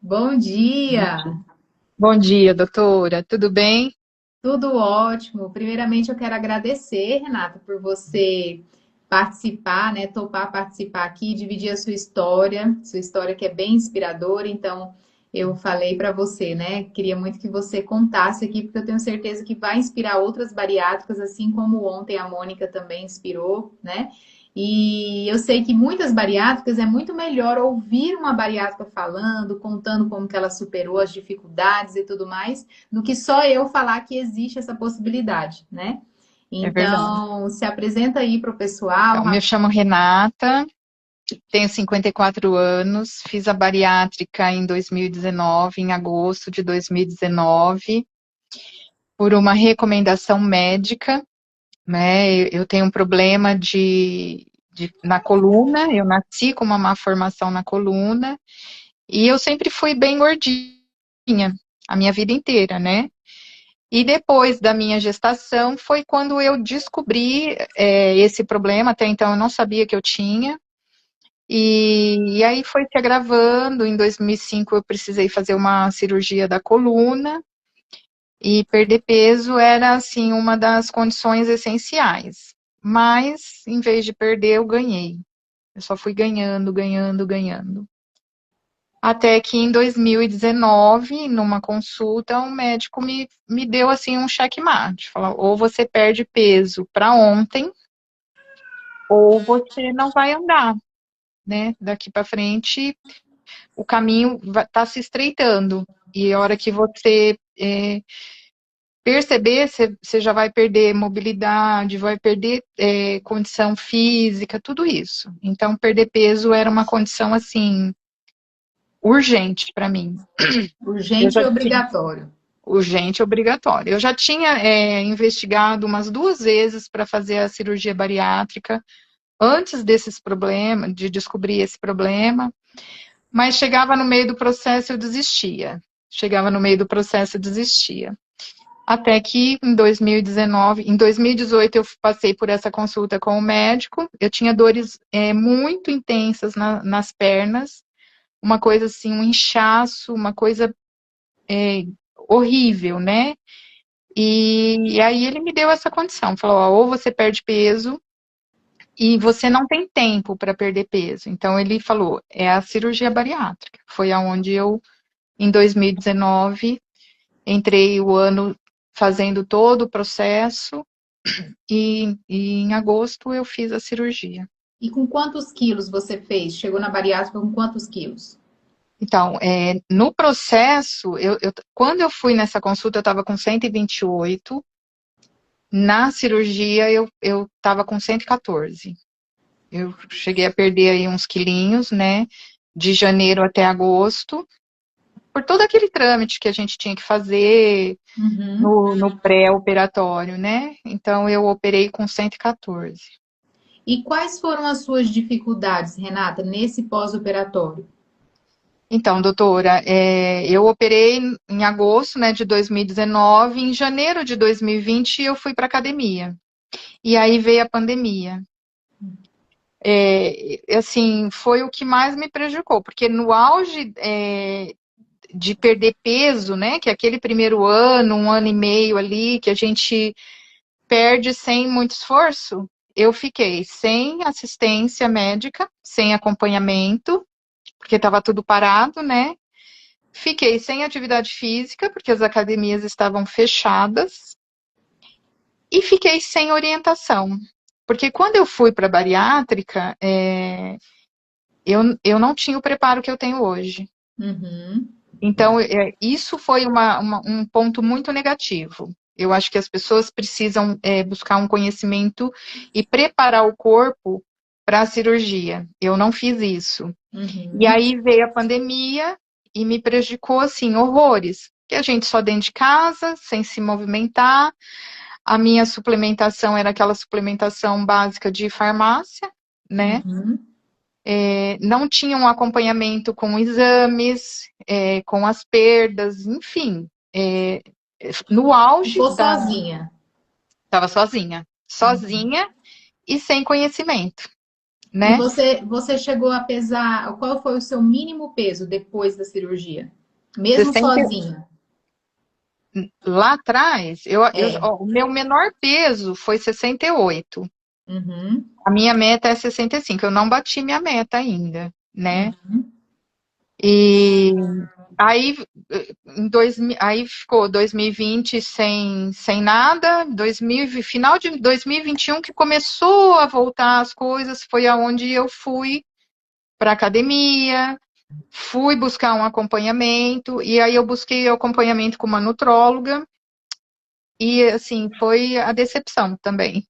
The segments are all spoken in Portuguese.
Bom dia, Bom dia, doutora. Tudo bem? tudo ótimo. Primeiramente, eu quero agradecer, Renata, por você participar, né? Topar participar aqui, dividir a sua história que é bem inspiradora. Então, eu falei para você, né? Queria muito que você contasse aqui, porque eu tenho certeza que vai inspirar outras bariátricas, assim como ontem a Mônica também inspirou, né? E eu sei que muitas bariátricas é muito melhor ouvir uma bariátrica falando, contando como que ela superou as dificuldades e tudo mais do que só eu falar que existe essa possibilidade, né? É verdade. Então, se apresenta aí para o pessoal. Então, me chamo Renata, tenho 54 anos, fiz a bariátrica em 2019, em agosto de 2019, por uma recomendação médica, né? Eu tenho um problema na coluna, eu nasci com uma má formação na coluna, e eu sempre fui bem gordinha, a minha vida inteira, né? E depois da minha gestação foi quando eu descobri esse problema, até então eu não sabia que eu tinha. E aí foi se agravando. Em 2005 eu precisei fazer uma cirurgia da coluna e perder peso era assim uma das condições essenciais. Mas em vez de perder, eu ganhei. Eu só fui ganhando, ganhando, ganhando. Até que em 2019, numa consulta, um médico me deu assim um checkmate. Falou, ou você perde peso para ontem, ou você não vai andar, né? Daqui para frente, o caminho está se estreitando. E a hora que você perceber, você já vai perder mobilidade, vai perder condição física, tudo isso. Então, perder peso era uma condição assim urgente para mim. Eu Urgente já e tinha obrigatório. urgente, obrigatório. Eu já tinha investigado umas 2 vezes para fazer a cirurgia bariátrica antes desses problemas, de descobrir esse problema, mas chegava no meio do processo eu desistia. Chegava no meio do processo eu desistia. Até que em 2019, em 2018 eu passei por essa consulta com o médico. Eu tinha dores muito intensas nas pernas, uma coisa assim, um inchaço, uma coisa horrível, né? E aí ele me deu essa condição, falou, ó, ou você perde peso e você não tem tempo para perder peso. Então ele falou, é a cirurgia bariátrica. Foi aonde eu, em 2019, entrei o ano fazendo todo o processo e em agosto eu fiz a cirurgia. E com quantos quilos você fez? Chegou na bariátrica com quantos quilos? Então, no processo, quando eu fui nessa consulta, eu estava com 128. Na cirurgia, eu estava com 114. Eu cheguei a perder aí uns quilinhos, né? De janeiro até agosto, por todo aquele trâmite que a gente tinha que fazer Uhum. no pré-operatório, né? Então eu operei com 114. E quais foram as suas dificuldades, Renata, nesse pós-operatório? Então, doutora, eu operei em agosto, né, de 2019. Em janeiro de 2020 eu fui para academia. E aí veio a pandemia. Assim, foi o que mais me prejudicou, porque no auge de perder peso, né? Que é aquele primeiro ano, 1 ano e meio ali, que a gente perde sem muito esforço, eu fiquei sem assistência médica, sem acompanhamento, porque estava tudo parado, né? Fiquei sem atividade física, porque as academias estavam fechadas, e fiquei sem orientação. Porque quando eu fui para a bariátrica, eu não tinha o preparo que eu tenho hoje. Uhum. Então, isso foi um ponto muito negativo. Eu acho que as pessoas precisam buscar um conhecimento e preparar o corpo para a cirurgia. Eu não fiz isso. E Uhum. aí veio a pandemia e me prejudicou, assim, horrores. Que a gente só dentro de casa, sem se movimentar. A minha suplementação era aquela suplementação básica de farmácia, né? Uhum. Não tinha um acompanhamento com exames, com as perdas, enfim. No auge Ficou sozinha. estava sozinha, Uhum. sozinha e sem conhecimento, E né? você chegou a pesar, qual foi o seu mínimo peso depois da cirurgia? Mesmo 60, sozinha. lá atrás, É. ó, o meu menor peso foi 68. Uhum. A minha meta é 65. Eu não bati minha meta ainda, né? Uhum. E aí, aí ficou 2020 sem nada, final de 2021 que começou a voltar as coisas, foi aonde eu fui para academia, fui buscar um acompanhamento, e aí eu busquei acompanhamento com uma nutróloga, e assim, foi a decepção também.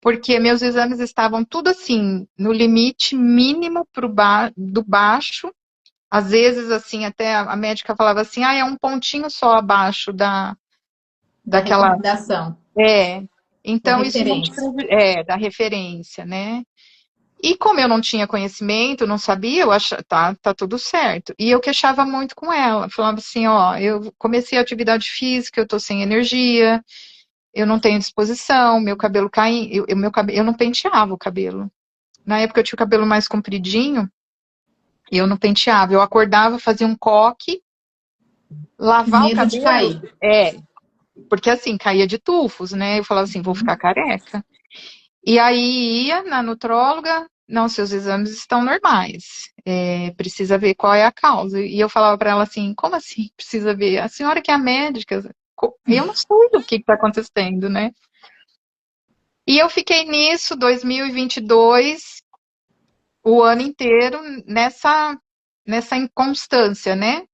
Porque meus exames estavam tudo assim, no limite mínimo do baixo. Às vezes, assim, até a médica falava assim, é um pontinho só abaixo Da daquela. recomendação, É. da Então, isso não te referência. da referência, né? E como eu não tinha conhecimento, não sabia, eu achava, tá tudo certo. E eu queixava muito com ela, falava assim, ó, eu comecei a atividade física, eu tô sem energia, eu não tenho disposição, meu cabelo cai, eu não penteava o cabelo. Na época eu tinha o cabelo mais compridinho, e eu não penteava. Eu acordava, fazia um coque, Com lavar o medo de cabelo, cair. porque assim, caía de tufos, né? Eu falava assim, vou ficar careca. E aí ia na nutróloga, não, seus exames estão normais, precisa ver qual é a causa. E eu falava para ela assim, como assim precisa ver? A senhora que é a médica, eu não sei do que está acontecendo, né? E eu fiquei nisso, 2022, o ano inteiro, nessa inconstância, né?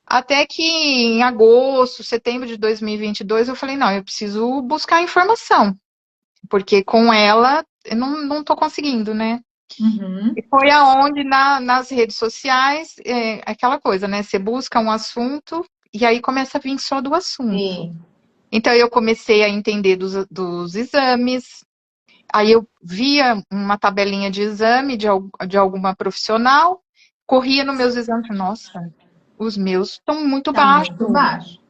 Até que em agosto, setembro de 2022, eu falei, não, eu preciso buscar informação, porque com ela eu não tô conseguindo, né? E Uhum. foi aonde nas redes sociais, aquela coisa, né? Você busca um assunto e aí começa a vir só do assunto. Sim. Então eu comecei a entender dos exames, aí eu via uma tabelinha de exame de alguma profissional, corria nos meus exames, nossa, os meus estão muito Tá baixos. muito baixo.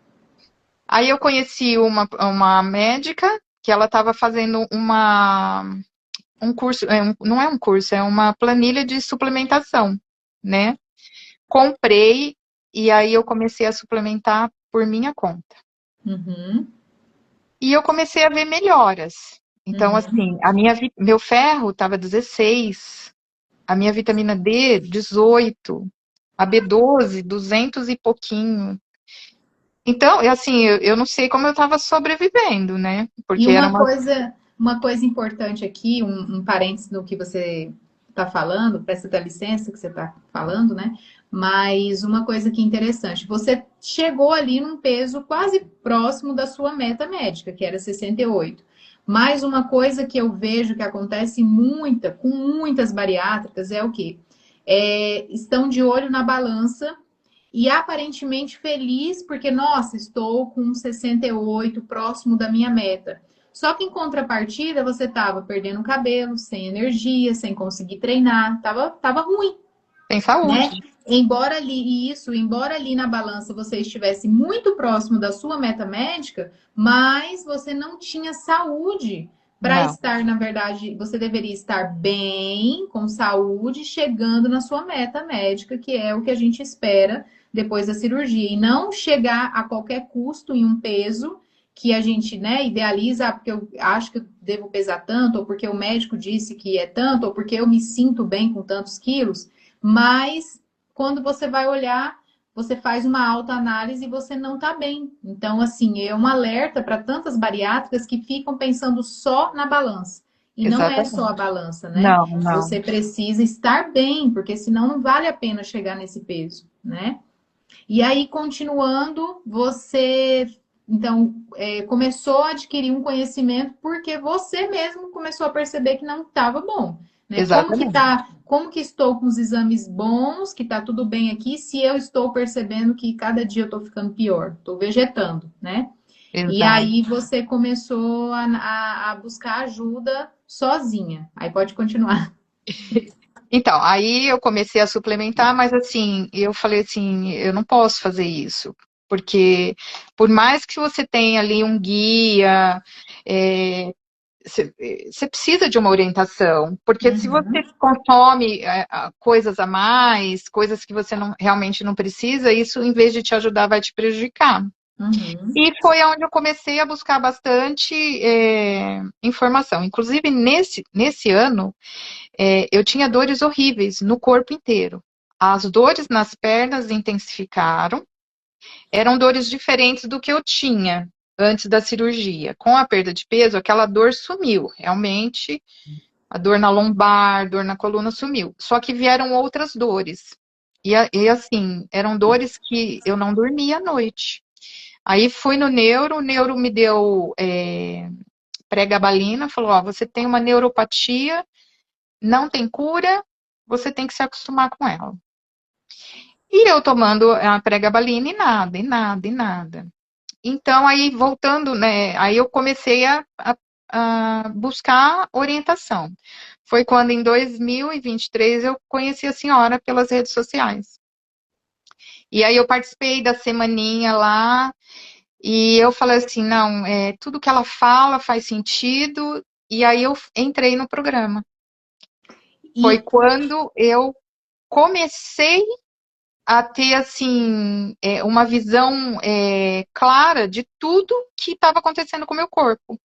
Aí eu conheci uma médica que ela estava fazendo um curso, não é um curso, é uma planilha de suplementação, né? Comprei e aí eu comecei a suplementar por minha conta. Uhum. E eu comecei a ver melhoras. Então, Uhum. assim, meu ferro estava 16, a minha vitamina D 18, a B12 200 e pouquinho. Então, assim, eu não sei como eu estava sobrevivendo, né? E Porque era uma. uma coisa importante aqui, um parênteses no que você está falando, peço até licença que você está falando, né? Mas uma coisa que é interessante, você chegou ali num peso quase próximo da sua meta médica, que era 68. Mas uma coisa que eu vejo que acontece com muitas bariátricas é o quê? Estão de olho na balança e aparentemente feliz porque, nossa, estou com 68, próximo da minha meta. Só que em contrapartida, você estava perdendo cabelo, sem energia, sem conseguir treinar, tava ruim, Tem né? saúde. Embora ali na balança você estivesse muito próximo da sua meta médica, mas você não tinha saúde para Não, estar, na verdade, você deveria estar bem, com saúde, chegando na sua meta médica, que é o que a gente espera depois da cirurgia, e não chegar a qualquer custo em um peso que a gente, né, idealiza, porque eu acho que eu devo pesar tanto, ou porque o médico disse que é tanto, ou porque eu me sinto bem com tantos quilos, mas quando você vai olhar, você faz uma autoanálise e você não está bem. Então, assim, é um alerta para tantas bariátricas que ficam pensando só na balança. E não é só a exatamente. balança, né? Não, não. Você precisa estar bem, porque senão não vale a pena chegar nesse peso, né? E aí, continuando, você então começou a adquirir um conhecimento porque você mesmo começou a perceber que não estava bom, né? Exatamente. Como que estou com os exames bons, que tá tudo bem aqui, se eu estou percebendo que cada dia eu estou ficando pior, estou vegetando, né? E Exato. aí você começou a buscar ajuda sozinha. Aí pode continuar. Então, aí eu comecei a suplementar, mas assim, eu falei assim, eu não posso fazer isso, porque por mais que você tenha ali um guia, você precisa de uma orientação, porque se você Uhum, consome coisas a mais, coisas que você realmente não precisa, isso, em vez de te ajudar, vai te prejudicar. uhum. E foi onde eu comecei a buscar bastante informação. Inclusive, nesse ano, eu tinha dores horríveis no corpo inteiro. As dores nas pernas intensificaram, eram dores diferentes do que eu tinha antes da cirurgia. Com a perda de peso, aquela dor sumiu. Realmente, a dor na lombar, dor na coluna sumiu. Só que vieram outras dores. E assim, eram dores que eu não dormia à noite. Aí fui no neuro, o neuro me deu pregabalina, falou, ó, você tem uma neuropatia, não tem cura, você tem que se acostumar com ela. E eu tomando a pregabalina e nada, e nada, e nada. Então, aí voltando, né, aí eu comecei a buscar orientação. Foi quando, em 2023, eu conheci a senhora pelas redes sociais. E aí eu participei da semaninha lá, e eu falei assim, não, tudo que ela fala faz sentido, e aí eu entrei no programa. Foi E, quando eu comecei a ter, assim, uma visão clara de tudo que estava acontecendo com o meu corpo.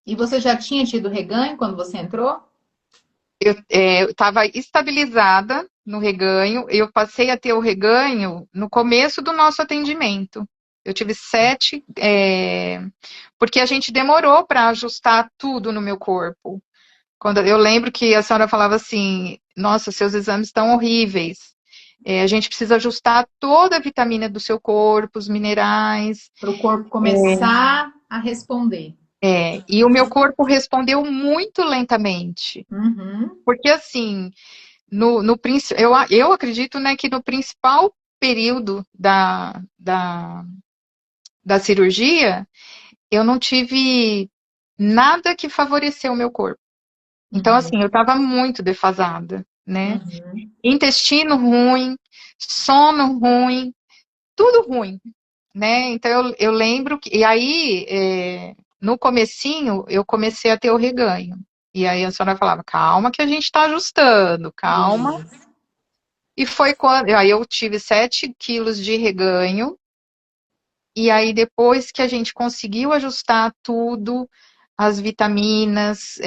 e você já tinha tido reganho quando você entrou? Eu estava estabilizada no reganho, eu passei a ter o reganho no começo do nosso atendimento. Eu tive 7, porque a gente demorou para ajustar tudo no meu corpo. Quando eu lembro que a senhora falava assim, nossa, seus exames estão horríveis. A gente precisa ajustar toda a vitamina do seu corpo, os minerais. Para o corpo começar a responder. E o meu corpo respondeu muito lentamente. Uhum, Porque assim, eu acredito, né, que no principal período da cirurgia, eu não tive nada que favoreceu o meu corpo. Então, uhum, assim, eu estava muito defasada, né? uhum. Intestino ruim, sono ruim, tudo ruim, né? Então, eu lembro que... E aí, no comecinho, eu comecei a ter o reganho. E aí a senhora falava, calma que a gente está ajustando, calma. Isso. E foi quando... Aí eu tive 7 quilos de reganho. E aí, depois que a gente conseguiu ajustar tudo, as vitaminas,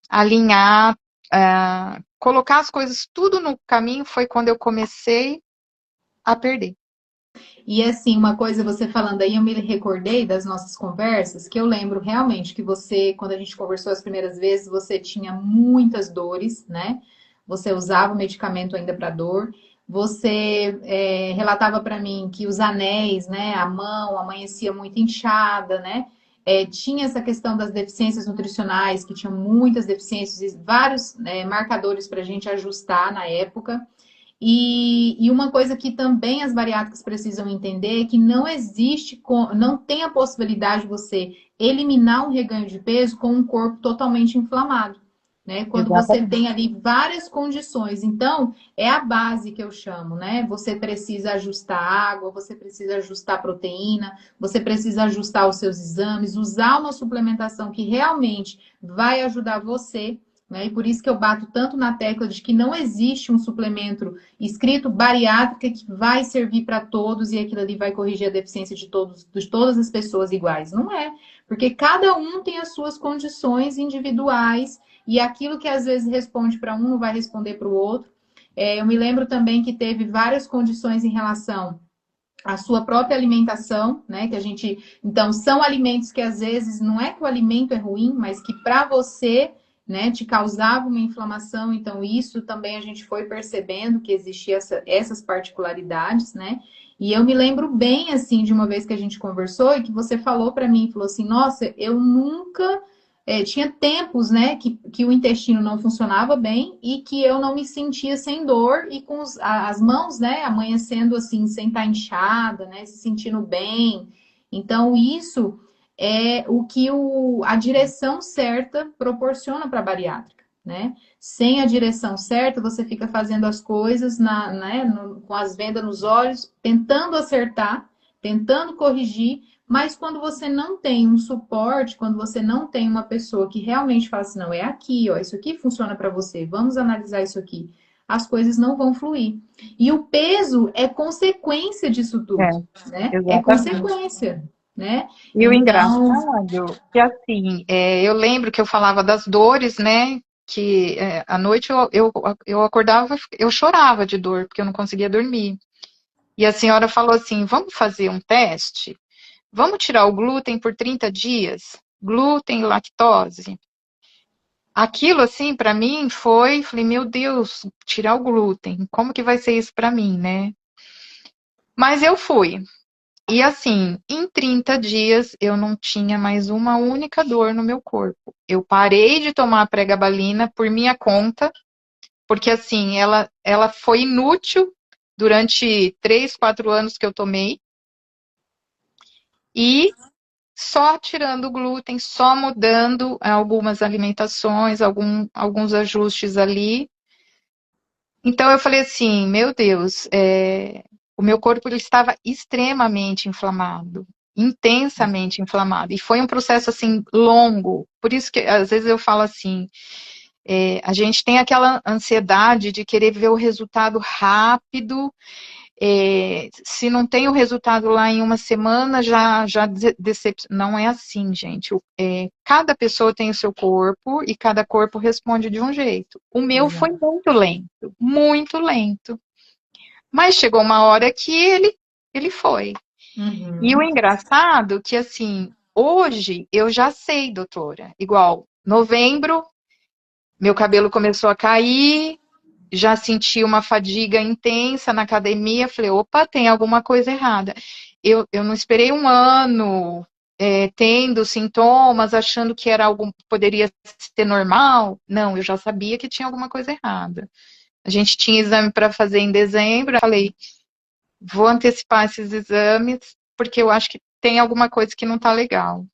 alinhar, colocar as coisas tudo no caminho, foi quando eu comecei a perder. E assim, uma coisa você falando aí, eu me recordei das nossas conversas, que eu lembro realmente que você, quando a gente conversou as primeiras vezes, você tinha muitas dores, né? Você usava o medicamento ainda para dor. Você relatava para mim que os anéis, né, a mão amanhecia muito inchada, né? Tinha essa questão das deficiências nutricionais, que tinham muitas deficiências e vários marcadores para a gente ajustar na época. E uma coisa que também as bariátricas precisam entender é que não existe, não tem a possibilidade de você eliminar um reganho de peso com um corpo totalmente inflamado, né? Quando você Exatamente. tem ali várias condições. Então, é a base que eu chamo, né? Você precisa ajustar a água, você precisa ajustar a proteína, você precisa ajustar os seus exames, usar uma suplementação que realmente vai ajudar você, né? E por isso que eu bato tanto na tecla de que não existe um suplemento escrito bariátrica que vai servir para todos e aquilo ali vai corrigir a deficiência de todas as pessoas iguais. Não é, porque cada um tem as suas condições individuais e aquilo que às vezes responde para um não vai responder para o outro. Eu me lembro também que teve várias condições em relação à sua própria alimentação, né? Que a gente, então, são alimentos que às vezes não é que o alimento é ruim, mas que para você, né, te causava uma inflamação. Então, isso também a gente foi percebendo que existia essas particularidades, né? E eu me lembro bem, assim, de uma vez que a gente conversou e que você falou para mim, falou assim, nossa, eu nunca tinha tempos, né, que o intestino não funcionava bem e que eu não me sentia sem dor e com as mãos, né, amanhecendo assim, sem estar inchada, né, se sentindo bem. Então, isso é o que a direção certa proporciona para a bariátrica, né? Sem a direção certa, você fica fazendo as coisas com as vendas nos olhos, tentando acertar, tentando corrigir, Mas quando você não tem um suporte, quando você não tem uma pessoa que realmente fala assim, não, é aqui, ó, isso aqui funciona para você, vamos analisar isso aqui, as coisas não vão fluir. E o peso é consequência disso É, tudo, né? É exatamente. consequência, né? E o Então, engraçado, que assim, eu lembro que eu falava das dores, né? Que à noite eu acordava, eu chorava de dor, porque eu não conseguia dormir. E a senhora falou assim: vamos fazer um teste? Vamos tirar o glúten por 30 dias? Glúten e lactose? Aquilo, assim, para mim foi, falei, meu Deus, tirar o glúten, como que vai ser isso para mim, né? Mas eu fui. E assim, em 30 dias eu não tinha mais uma única dor no meu corpo. Eu parei de tomar a pregabalina por minha conta, porque assim, ela foi inútil durante 3, 4 anos que eu tomei, e só tirando o glúten, só mudando algumas alimentações, alguns ajustes ali. Então eu falei assim, meu Deus, o meu corpo ele estava extremamente inflamado, intensamente inflamado, e foi um processo assim longo. Por isso que às vezes eu falo assim, a gente tem aquela ansiedade de querer ver o resultado rápido. Se não tem o resultado lá em uma semana, já decepciona. Não é assim, gente. Cada pessoa tem o seu corpo e cada corpo responde de um jeito. O meu foi exato. muito lento, muito lento. Mas chegou uma hora que ele foi. E o Uhum. engraçado que, assim, hoje eu já sei, doutora, igual, novembro, meu cabelo começou a cair, já senti uma fadiga intensa na academia, falei, opa, tem alguma coisa errada. Eu não esperei um ano tendo sintomas, achando que era algo, poderia ser normal. Não, eu já sabia que tinha alguma coisa errada. A gente tinha exame para fazer em dezembro, eu falei, vou antecipar esses exames, porque eu acho que tem alguma coisa que não está legal.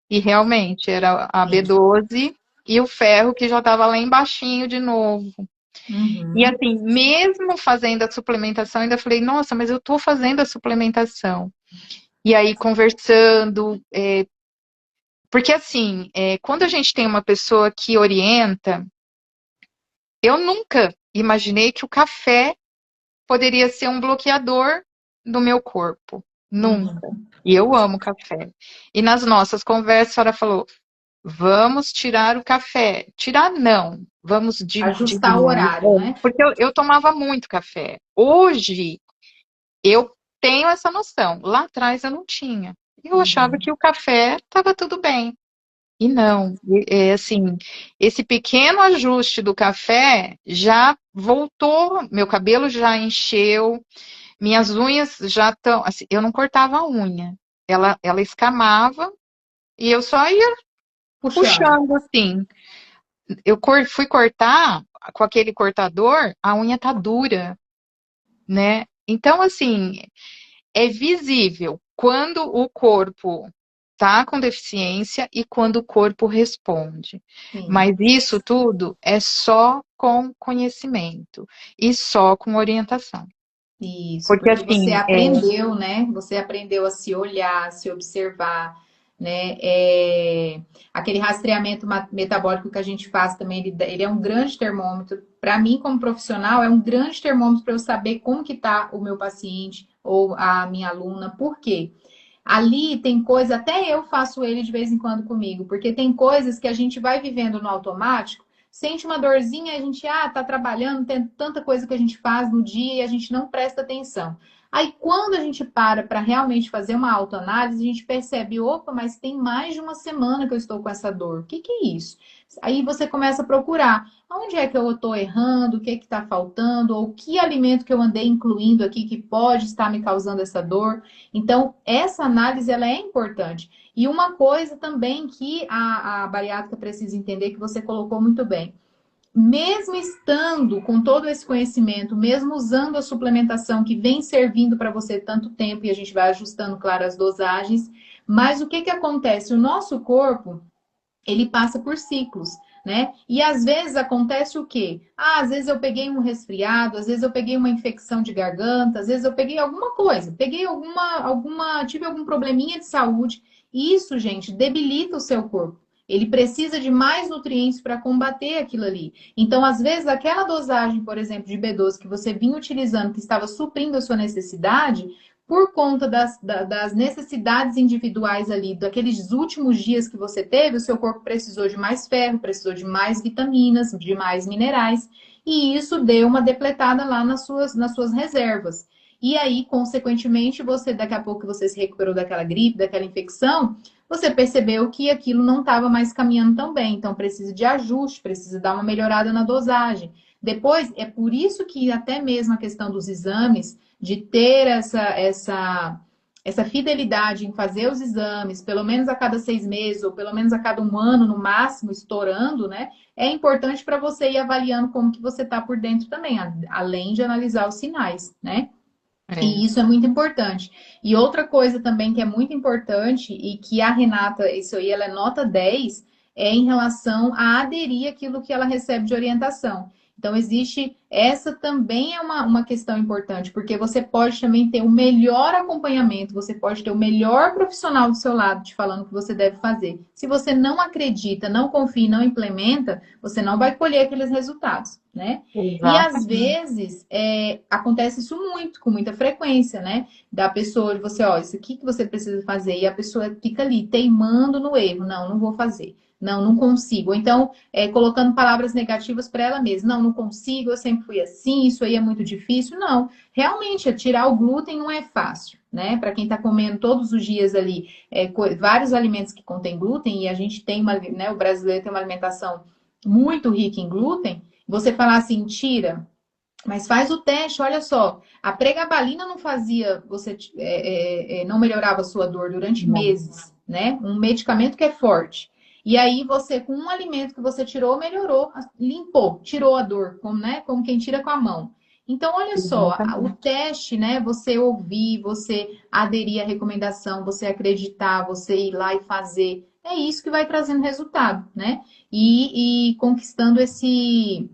E realmente, era a Sim. B12 e o ferro que já estava lá embaixinho de novo. E Uhum. assim, mesmo fazendo a suplementação, ainda falei, nossa, mas eu estou fazendo a suplementação. E aí, conversando, porque assim, quando a gente tem uma pessoa que orienta, eu nunca imaginei que o café poderia ser um bloqueador do meu corpo. Nunca. Uhum. E eu amo café. E nas nossas conversas, a senhora falou, vamos tirar o café. Tirar, não. Vamos Ajustar o diminuir. horário, né? Porque eu tomava muito café. Hoje, eu tenho essa noção. Lá atrás eu não tinha. Eu achava Uhum. que o café estava tudo bem. E não. Assim, esse pequeno ajuste do café já voltou, meu cabelo já encheu, minhas unhas já estão. Assim, eu não cortava a unha. Ela escamava e eu só ia Puxando. puxando assim. Fui cortar com aquele cortador, a unha tá dura, né? Então, assim, é visível quando o corpo tá com deficiência e quando o corpo responde. Sim. Mas isso tudo é só com conhecimento e só com orientação. Isso, Porque porque você assim, aprendeu, né? Você aprendeu a se olhar, a se observar, né? Aquele rastreamento metabólico que a gente faz também, ele é um grande termômetro. Para mim, como profissional, é um grande termômetro para eu saber como que está o meu paciente ou a minha aluna. Por quê? Ali tem coisa, até eu faço ele de vez em quando comigo, porque tem coisas que a gente vai vivendo no automático, sente uma dorzinha, a gente, tá trabalhando, tem tanta coisa que a gente faz no dia e a gente não presta atenção. Aí, quando a gente para realmente fazer uma autoanálise, a gente percebe, opa, mas tem mais de uma semana que eu estou com essa dor. O que que é isso? Aí você começa a procurar. Onde é que eu estou errando? O que está faltando? Ou que alimento que eu andei incluindo aqui que pode estar me causando essa dor? Então, essa análise ela é importante. E uma coisa também que a bariátrica precisa entender, que você colocou muito bem. Mesmo estando com todo esse conhecimento, mesmo usando a suplementação que vem servindo para você tanto tempo, e a gente vai ajustando, claro, as dosagens, mas o que que acontece? O nosso corpo, ele passa por ciclos. né? E às vezes acontece o quê? Ah, às vezes eu peguei um resfriado, às vezes eu peguei uma infecção de garganta, às vezes eu peguei alguma coisa, peguei tive algum probleminha de saúde. E isso, gente, debilita o seu corpo. Ele precisa de mais nutrientes para combater aquilo ali. Então, às vezes, aquela dosagem, por exemplo, de B12 que você vinha utilizando, que estava suprindo a sua necessidade, por conta das necessidades individuais ali, daqueles últimos dias que você teve, o seu corpo precisou de mais ferro, precisou de mais vitaminas, de mais minerais, e isso deu uma depletada lá nas suas reservas. E aí, consequentemente, você, daqui a pouco, você se recuperou daquela gripe, daquela infecção, você percebeu que aquilo não estava mais caminhando tão bem, então precisa de ajuste, precisa dar uma melhorada na dosagem. Depois, é por isso que até mesmo a questão dos exames, de ter essa fidelidade em fazer os exames, pelo menos a cada 6 meses, ou pelo menos a cada um ano, no máximo, estourando, né? É importante para você ir avaliando como que você está por dentro também, além de analisar os sinais, né? É. E isso é muito importante. E outra coisa também que é muito importante e que a Renata, isso aí, ela é nota 10, é em relação a aderir àquilo que ela recebe de orientação. Então, existe, essa também é uma questão importante, porque você pode também ter o melhor acompanhamento, você pode ter o melhor profissional do seu lado te falando o que você deve fazer. Se você não acredita, não confia, não implementa, você não vai colher aqueles resultados, né? E às Exatamente. vezes acontece isso muito, com muita frequência, né? Da pessoa, de você, ó, isso aqui que você precisa fazer, e a pessoa fica ali teimando no erro. Não, não vou fazer. Não, não consigo. Ou então, colocando palavras negativas para ela mesma. Não, não consigo, eu sempre fui assim, isso aí é muito difícil. Não, realmente, tirar o glúten não é fácil, né? Para quem está comendo todos os dias ali vários alimentos que contêm glúten, e a gente tem né, o brasileiro tem uma alimentação muito rica em glúten. Você falar assim, tira, mas faz o teste, olha só. A pregabalina não fazia, você não melhorava a sua dor durante Não. meses, né? Um medicamento que é forte. E aí você, com um alimento que você tirou, melhorou, limpou, tirou a dor, como, né? Como quem tira com a mão. Então, olha só, o Exatamente. teste, né? Você ouvir, você aderir à recomendação, você acreditar, você ir lá e fazer, é isso que vai trazendo resultado, né? E conquistando esse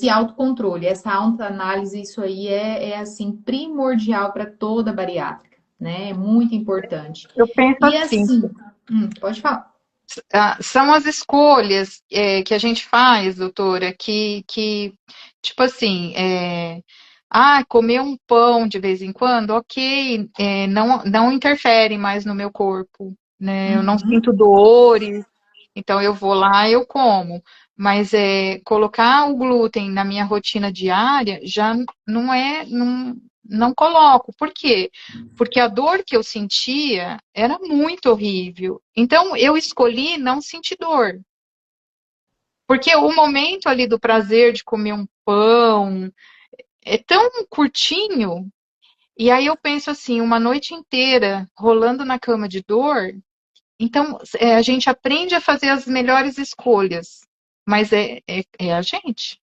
autocontrole, essa autoanálise, isso aí assim primordial para toda bariátrica, né? É muito importante. Eu penso E assim, assim, pode falar. são as escolhas que a gente faz, doutora, que tipo assim, comer um pão de vez em quando, ok, não interfere mais no meu corpo, né? Eu não Uhum. sinto dores, então eu vou lá, eu como. Mas colocar o glúten na minha rotina diária já não coloco. Por quê? Porque a dor que eu sentia era muito horrível. Então eu escolhi não sentir dor. Porque o momento ali do prazer de comer um pão é tão curtinho. E aí eu penso assim, uma noite inteira rolando na cama de dor. Então, a gente aprende a fazer as melhores escolhas, mas é a gente.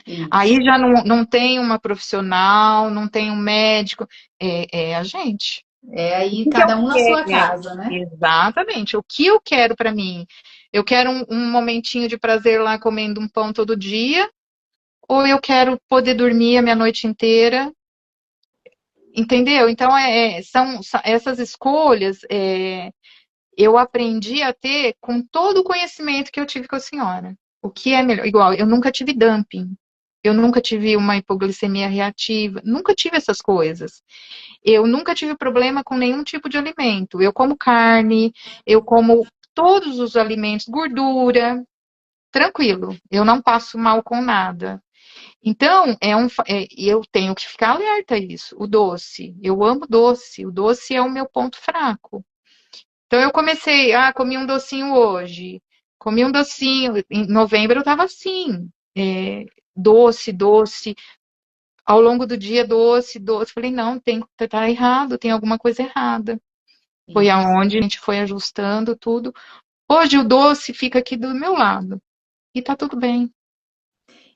Isso. Aí já não tem uma profissional, não tem um médico, é a gente. É O aí que que eu cada um na sua quero? casa, né? Exatamente. O que eu quero para mim? Eu quero um momentinho de prazer lá comendo um pão todo dia, ou eu quero poder dormir a minha noite inteira, entendeu? Então, são essas escolhas. Eu aprendi a ter com todo o conhecimento que eu tive com a senhora. O que é melhor? Igual, eu nunca tive dumping, eu nunca tive uma hipoglicemia reativa, nunca tive essas coisas. Eu nunca tive problema com nenhum tipo de alimento. Eu como carne, eu como todos os alimentos, gordura, tranquilo. Eu não passo mal com nada. Então, eu tenho que ficar alerta a isso. O doce, eu amo doce. O doce é o meu ponto fraco. Então eu comecei, comi um docinho hoje, comi um docinho, em novembro eu estava assim, doce, doce, ao longo do dia doce, doce. Falei, não, tá errado, tem alguma coisa errada. Foi Isso. aonde a gente foi ajustando tudo. Hoje o doce fica aqui do meu lado e tá tudo bem.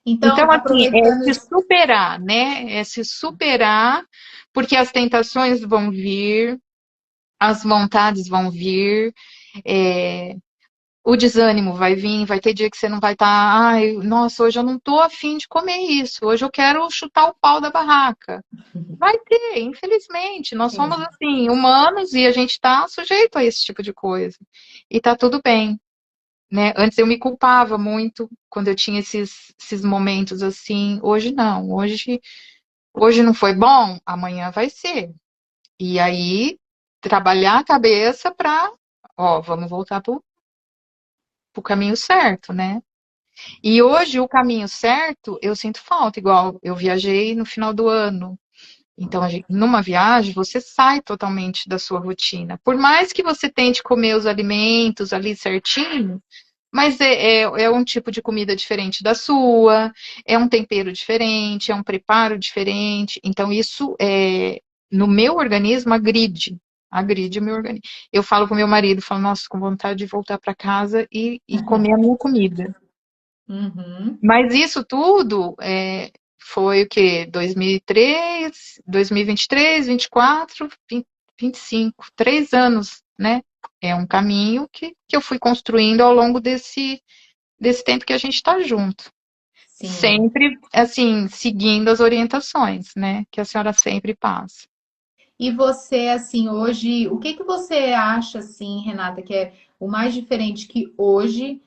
Então, Então, assim, aproveitando se esse. superar, né? É se superar, porque as tentações vão vir, as vontades vão vir. é, o desânimo vai vir, vai ter dia que você não vai estar, ai, nossa, hoje eu não tô afim de comer isso, hoje eu quero chutar o pau da barraca. Vai ter, infelizmente, nós somos Sim. assim, humanos e a gente está sujeito a esse tipo de coisa. E tá tudo bem, né? Antes eu me culpava muito quando eu tinha esses momentos assim, hoje não, hoje não foi bom, amanhã vai ser. E aí, trabalhar a cabeça para, ó, vamos voltar pro caminho certo, né? E hoje o caminho certo, eu sinto falta, igual eu viajei no final do ano. Então, numa viagem, você sai totalmente da sua rotina. Por mais que você tente comer os alimentos ali certinho, mas é um tipo de comida diferente da sua, é um tempero diferente, é um preparo diferente. Então, isso no meu organismo agride o meu organismo. Eu falo com meu marido, falo, nossa, com vontade de voltar para casa e comer a minha comida. Uhum. Mas isso tudo foi o quê? 2003, 2023, 24, 20, 25, 3 anos, né? É um caminho que eu fui construindo ao longo desse tempo que a gente está junto. Sim. Sempre, assim, seguindo as orientações, né? Que a senhora sempre passa. E você, assim, hoje, o que que você acha, assim, Renata, que é o mais diferente que hoje,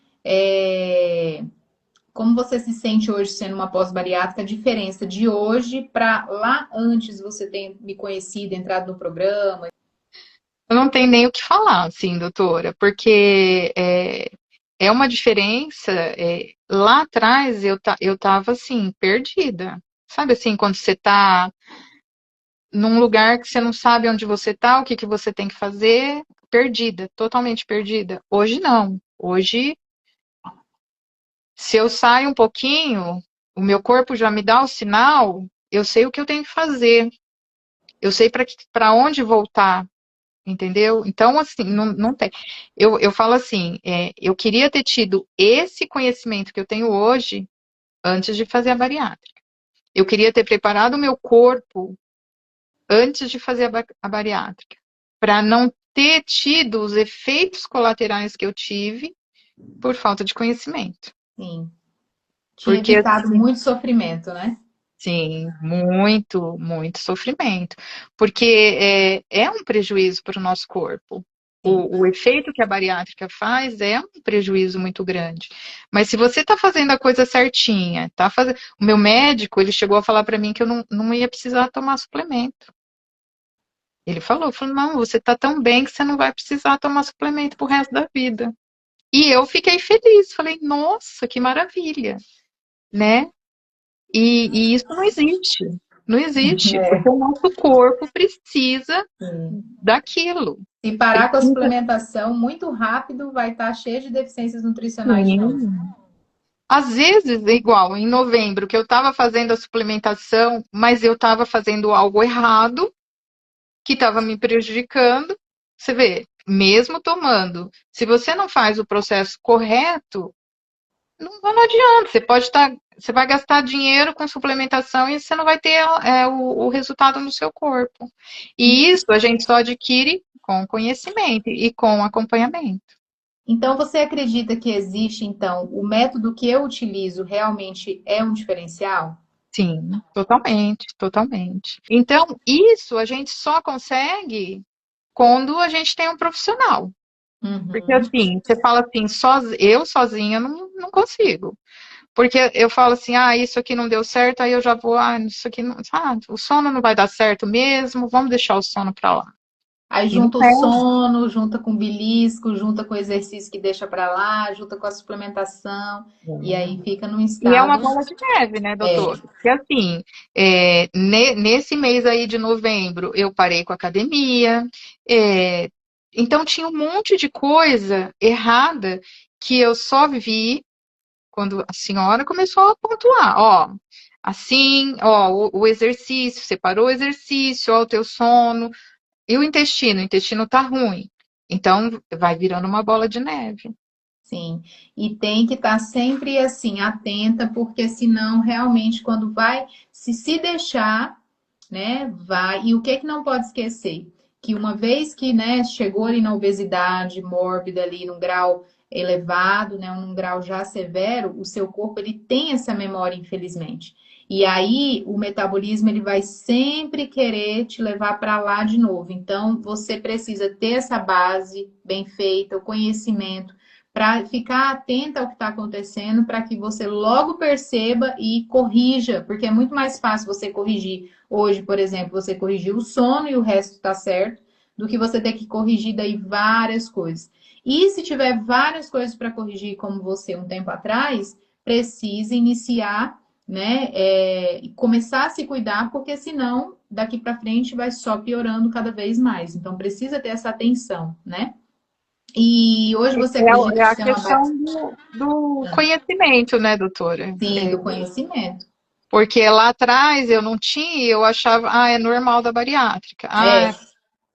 como você se sente hoje sendo uma pós-bariátrica, a diferença de hoje para lá antes você ter me conhecido, entrado no programa? Eu não tenho nem o que falar, assim, doutora, porque é uma diferença. Lá atrás eu tava assim, perdida. Sabe assim, quando você tá num lugar que você não sabe onde você tá, o que que você tem que fazer, perdida, totalmente perdida. Hoje não. Hoje, se eu saio um pouquinho, o meu corpo já me dá o sinal, eu sei o que eu tenho que fazer, eu sei para onde voltar. Entendeu? Então, assim, não tem. Eu falo assim, eu queria ter tido esse conhecimento que eu tenho hoje antes de fazer a bariátrica. Eu queria ter preparado o meu corpo antes de fazer a bariátrica, para não ter tido os efeitos colaterais que eu tive por falta de conhecimento. Sim. Tinha Porque, evitado muito sofrimento, né? sim, muito, muito sofrimento. Porque é um prejuízo para o nosso corpo. Sim. O efeito que a bariátrica faz é um prejuízo muito grande. Mas se você está fazendo a coisa certinha, tá fazendo. O meu médico, ele chegou a falar para mim que eu não ia precisar tomar suplemento. Ele falou, não, você está tão bem que você não vai precisar tomar suplemento pro resto da vida. E eu fiquei feliz, falei, nossa, que maravilha, né? E isso não existe. Não existe, É. porque o nosso corpo precisa Sim. daquilo. Se parar com a Precisa, suplementação, muito rápido vai estar cheio de deficiências nutricionais de novo. sim. Às vezes, é igual, em novembro, que eu estava fazendo a suplementação, mas eu estava fazendo algo errado, que estava me prejudicando. Você vê, mesmo tomando, se você não faz o processo correto, não adianta. Você pode estar, você vai gastar dinheiro com suplementação e você não vai ter o resultado no seu corpo. E isso a gente só adquire com conhecimento e com acompanhamento. Então, você acredita que existe, então, o método que eu utilizo realmente é um diferencial? Sim, totalmente, totalmente. Então, isso a gente só consegue quando a gente tem um profissional. Porque Uhum. assim, você fala assim, eu sozinha não consigo. Porque eu falo assim, isso aqui não deu certo, aí eu já vou, isso aqui não, o sono não vai dar certo mesmo, vamos deixar o sono para lá. Aí E não junta o é. sono, junta com o belisco, junta com o exercício que deixa para lá, junta com a suplementação, e aí fica num E é uma estado. bola de neve, né, É, doutor? Porque assim, nesse mês aí de novembro, eu parei com a academia, é, então tinha um monte de coisa errada que eu só vi quando a senhora começou a pontuar, ó, assim, ó, o exercício, separou o exercício, ó, o teu sono, e o intestino tá ruim. Então, vai virando uma bola de neve. sim. E tem que estar sempre assim, atenta, porque senão realmente quando vai, se deixar, né, vai. E o que que não pode esquecer? Que uma vez que, né, chegou ali na obesidade mórbida ali num grau elevado, né, num grau já severo, o seu corpo ele tem essa memória, infelizmente. E aí o metabolismo ele vai sempre querer te levar para lá de novo. Então você precisa ter essa base bem feita, o conhecimento para ficar atenta ao que está acontecendo, para que você logo perceba e corrija, porque é muito mais fácil você corrigir hoje, por exemplo, você corrigir o sono e o resto está certo, do que você ter que corrigir daí várias coisas. E se tiver várias coisas para corrigir, como você um tempo atrás, precisa iniciar, né, e começar a se cuidar, porque senão daqui para frente vai só piorando cada vez mais. Então precisa ter essa atenção, né? E hoje você É acredita que a isso é uma base, questão do conhecimento, né, doutora? sim, do conhecimento. Porque lá atrás eu não tinha, eu achava, é normal da bariátrica. É.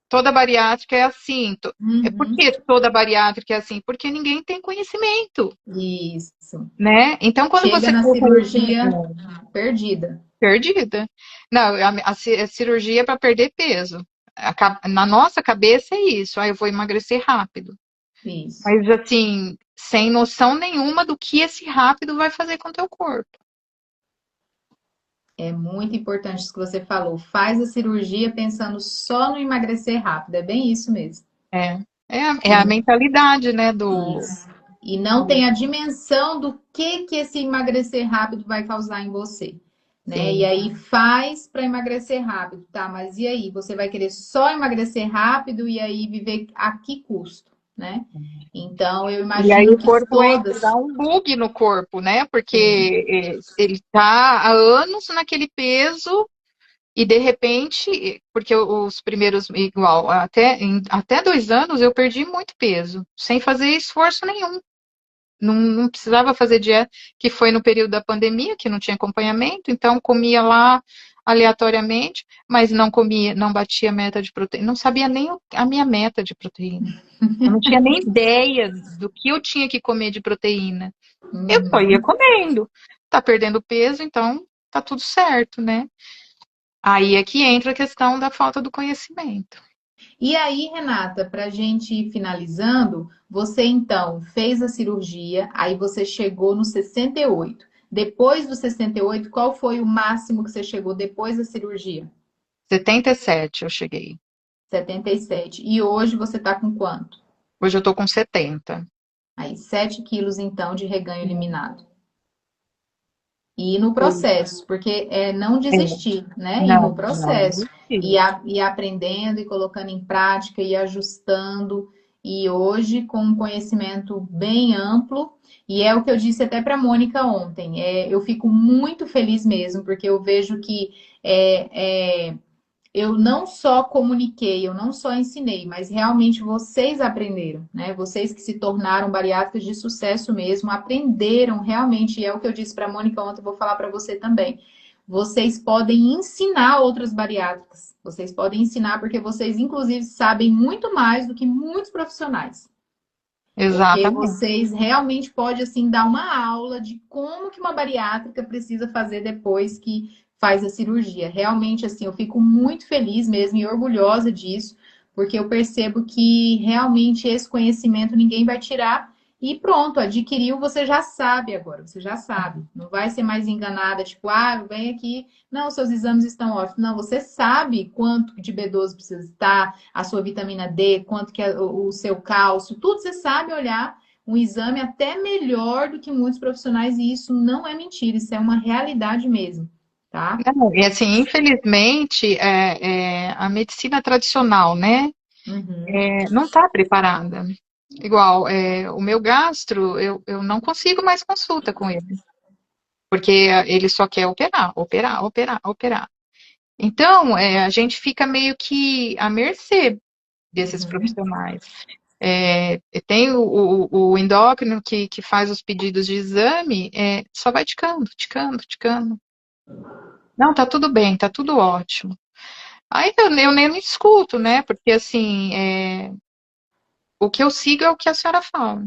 Toda bariátrica é assim. Por Uhum. que toda bariátrica é assim? Porque ninguém tem conhecimento, Isso. né? Então, quando Chega você na tem o cirurgia conhecimento, perdida. perdida. Não, a cirurgia é para perder peso. Na nossa cabeça é isso. Eu vou emagrecer rápido. Isso. Mas, assim, sem noção nenhuma do que esse rápido vai fazer com o teu corpo. É muito importante isso que você falou. Faz a cirurgia pensando só no emagrecer rápido. É bem isso mesmo. É, é a E, mentalidade, né, do... isso. E não tem a dimensão do que esse emagrecer rápido vai causar em você. Né? E Sim. aí faz para emagrecer rápido, tá? Mas e aí? Você vai querer só emagrecer rápido e aí viver a que custo, né? Então eu E aí imagino o que corpo entra, todas. dá um bug no corpo, né? Sim. Porque ele tá há anos naquele peso e de repente, porque os primeiros, igual, até 2 anos eu perdi muito peso, sem fazer esforço nenhum. Não precisava fazer dieta, que foi no período da pandemia, que não tinha acompanhamento, então comia lá aleatoriamente, mas não comia, não batia a meta de proteína, não sabia nem a minha meta de proteína. Eu não tinha nem ideia do que eu tinha que comer de proteína. Eu só ia Uhum. comendo. Tá perdendo peso, então tá tudo certo, né? Aí é que entra a questão da falta do conhecimento. E aí, Renata, para a gente ir finalizando, você então fez a cirurgia, aí você chegou no 68. Depois do 68, qual foi o máximo que você chegou depois da cirurgia? 77 eu cheguei. 77. E hoje você está com quanto? Hoje eu tô com 70. Aí, 7 quilos então de reganho eliminado. E no processo, porque é não É, desistir, né? E no não processo, desisti. e aprendendo e colocando em prática e ajustando. E hoje, com um conhecimento bem amplo, e é o que eu disse até para a Mônica ontem, eu fico muito feliz mesmo, porque eu vejo que eu não só comuniquei, eu não só ensinei, mas realmente vocês aprenderam, né? Vocês que se tornaram bariátricas de sucesso mesmo, aprenderam realmente, e é o que eu disse para a Mônica ontem, eu vou falar para você também. Vocês podem ensinar outras bariátricas. Vocês podem ensinar porque vocês, inclusive, sabem muito mais do que muitos profissionais. Porque Exatamente. vocês realmente podem, assim, dar uma aula de como que uma bariátrica precisa fazer depois que faz a cirurgia. Realmente, assim, eu fico muito feliz mesmo e orgulhosa disso, porque eu percebo que realmente esse conhecimento ninguém vai tirar e pronto, adquiriu, você já sabe agora, você já sabe. Não vai ser mais enganada, tipo, vem aqui, não, seus exames estão ótimos. Não, você sabe quanto de B12 precisa estar, a sua vitamina D, quanto que é o seu cálcio, tudo você sabe olhar um exame até melhor do que muitos profissionais, e isso não é mentira, isso é uma realidade mesmo, tá? Não, e assim, infelizmente, a medicina tradicional, né, Uhum, não está preparada. Igual, o meu gastro, eu não consigo mais consulta com ele, porque ele só quer operar, operar, operar, operar. Então, a gente fica meio que à mercê desses uhum. profissionais. Tem o endócrino que faz os pedidos de exame, só vai ticando, ticando, ticando. Não, tá tudo bem, tá tudo ótimo. Aí eu nem me escuto, né? Porque assim, o que eu sigo é o que a senhora fala.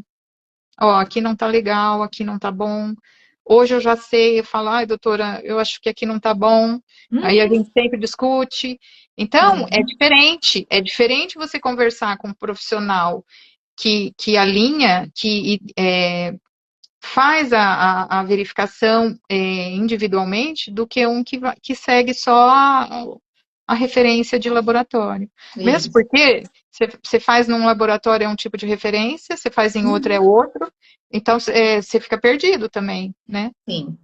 Ó, aqui não tá legal, aqui não tá bom. Hoje eu já sei, eu falo, ai, doutora, eu acho que aqui não tá bom. Aí a Uhum, gente sempre discute. Então, sim, é diferente você conversar com um profissional que alinha, faz a verificação individualmente do que um que segue só a referência de laboratório. Mesmo Isso. porque você faz num laboratório é um tipo de referência, você faz em outro é Uhum. outro, então você fica perdido também, né? Sim.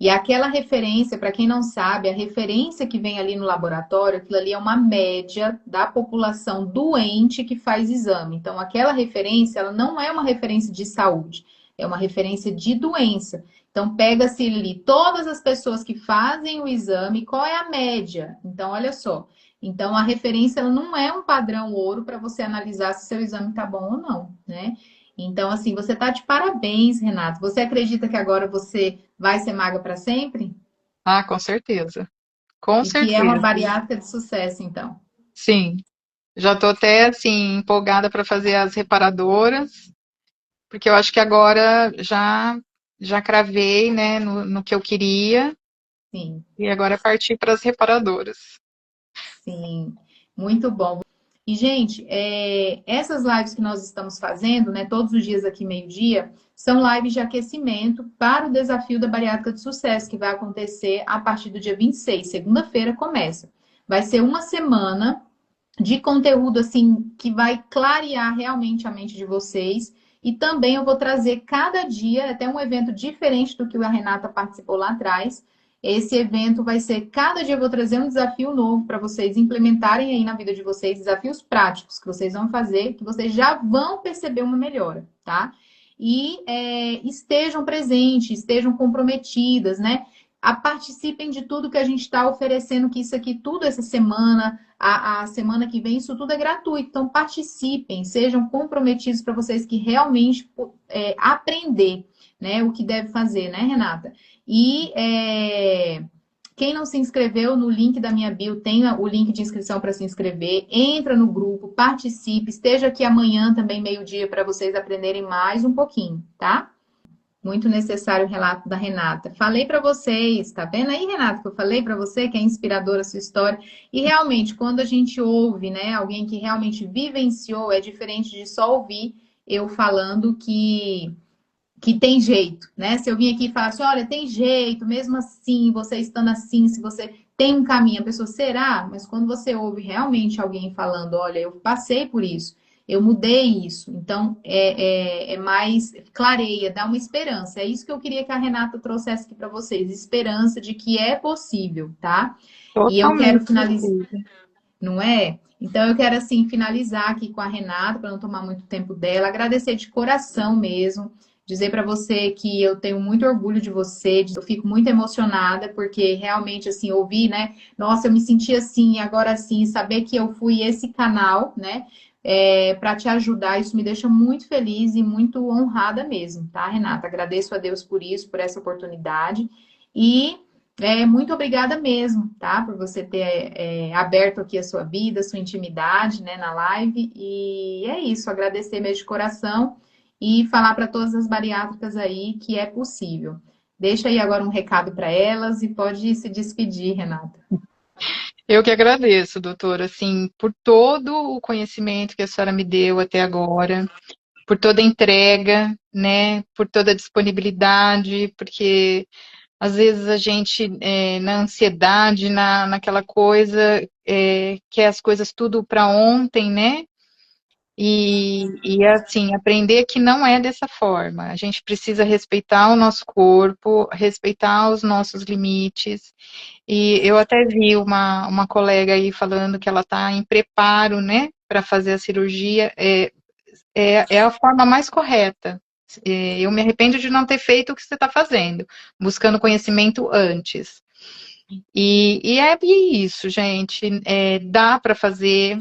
E aquela referência, para quem não sabe, a referência que vem ali no laboratório, aquilo ali é uma média da população doente que faz exame. Então, aquela referência, ela não é uma referência de saúde, é uma referência de doença. Então, pega-se ali todas as pessoas que fazem o exame, qual é a média? Então, olha só. Então, a referência ela não é um padrão ouro para você analisar se seu exame está bom ou não, né? Então, assim, você tá de parabéns, Renato. Você acredita que agora você vai ser maga para sempre? Ah, com certeza. Com E que é uma certeza. bariátrica de sucesso, então. Sim. Já estou até assim empolgada para fazer as reparadoras, porque eu acho que agora já cravei, né, no que eu queria, Sim, e agora é partir para as reparadoras. sim. Muito bom. E, gente, essas lives que nós estamos fazendo, né, todos os dias aqui, meio-dia, são lives de aquecimento para o desafio da bariátrica de sucesso, que vai acontecer a partir do dia 26, segunda-feira começa. Vai ser uma semana de conteúdo assim que vai clarear realmente a mente de vocês. E também eu vou trazer cada dia até um evento diferente do que a Renata participou lá atrás. Esse evento vai ser cada dia eu vou trazer um desafio novo para vocês implementarem aí na vida de vocês, desafios práticos que vocês vão fazer, que vocês já vão perceber uma melhora, tá? E estejam presentes, estejam comprometidas, né? Participem de tudo que a gente está oferecendo, que isso aqui tudo essa semana, a semana que vem, isso tudo é gratuito. Então, participem, sejam comprometidos para vocês que realmente aprender, né, o que deve fazer, né, Renata? E quem não se inscreveu no link da minha bio, tem o link de inscrição para se inscrever. Entra no grupo, participe, esteja aqui amanhã também, meio-dia, para vocês aprenderem mais um pouquinho, tá? Muito necessário o relato da Renata. Falei para vocês, tá vendo aí, Renata, que eu falei para você que é inspiradora a sua história. E realmente, quando a gente ouve, né, alguém que realmente vivenciou, é diferente de só ouvir eu falando que tem jeito, né? Se eu vim aqui e falasse, olha, tem jeito, mesmo assim, você estando assim, se você tem um caminho, a pessoa, será? Mas quando você ouve realmente alguém falando, olha, eu passei por isso, eu mudei isso, então é mais clareia, dá uma esperança. É isso que eu queria que a Renata trouxesse aqui para vocês, esperança de que é possível, tá? E eu quero Totalmente finalizar, possível. não é? Então eu quero assim finalizar aqui com a Renata para não tomar muito tempo dela, agradecer de coração mesmo, dizer para você que eu tenho muito orgulho de você, eu fico muito emocionada porque realmente assim ouvir, né? Nossa, eu me senti assim, agora sim, saber que eu fui esse canal, né? Para te ajudar, isso me deixa muito feliz e muito honrada mesmo, tá, Renata? Agradeço a Deus por isso, por essa oportunidade e muito obrigada mesmo, tá? Por você ter aberto aqui a sua vida, a sua intimidade, né, na live. E é isso, agradecer mesmo de coração e falar para todas as bariátricas aí que é possível. Deixa aí agora um recado para elas e pode se despedir, Renata. Eu que agradeço, doutora, assim, por todo o conhecimento que a senhora me deu até agora, por toda a entrega, né, por toda a disponibilidade, porque às vezes a gente, na ansiedade, naquela coisa, quer as coisas tudo para ontem, né? E assim, aprender que não é dessa forma. A gente precisa respeitar o nosso corpo, respeitar os nossos limites. E eu até vi uma colega aí falando que ela está em preparo, né, para fazer a cirurgia. É a forma mais correta. Eu me arrependo de não ter feito o que você está fazendo, buscando conhecimento antes. E é isso, gente. Dá para fazer.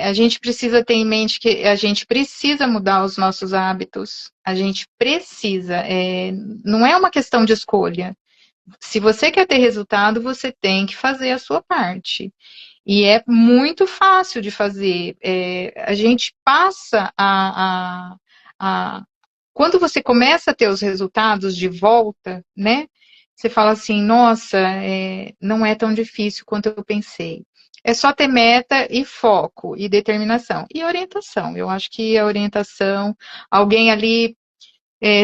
A gente precisa ter em mente que a gente precisa mudar os nossos hábitos. A gente precisa. Não é uma questão de escolha. Se você quer ter resultado, você tem que fazer a sua parte. E é muito fácil de fazer. A gente passa a. Quando você começa a ter os resultados de volta, né? Você fala assim, nossa, não é tão difícil quanto eu pensei. É só ter meta e foco, e determinação. E orientação. Eu acho que a orientação, alguém ali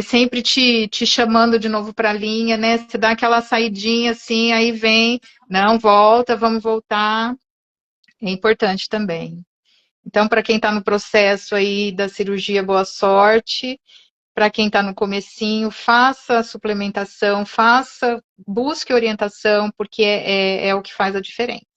sempre te chamando de novo para a linha, né? Você dá aquela saidinha assim, aí vem, não, volta, vamos voltar. É importante também. Então, para quem está no processo aí da cirurgia, boa sorte. Para quem está no comecinho, faça a suplementação, busque orientação, porque é o que faz a diferença.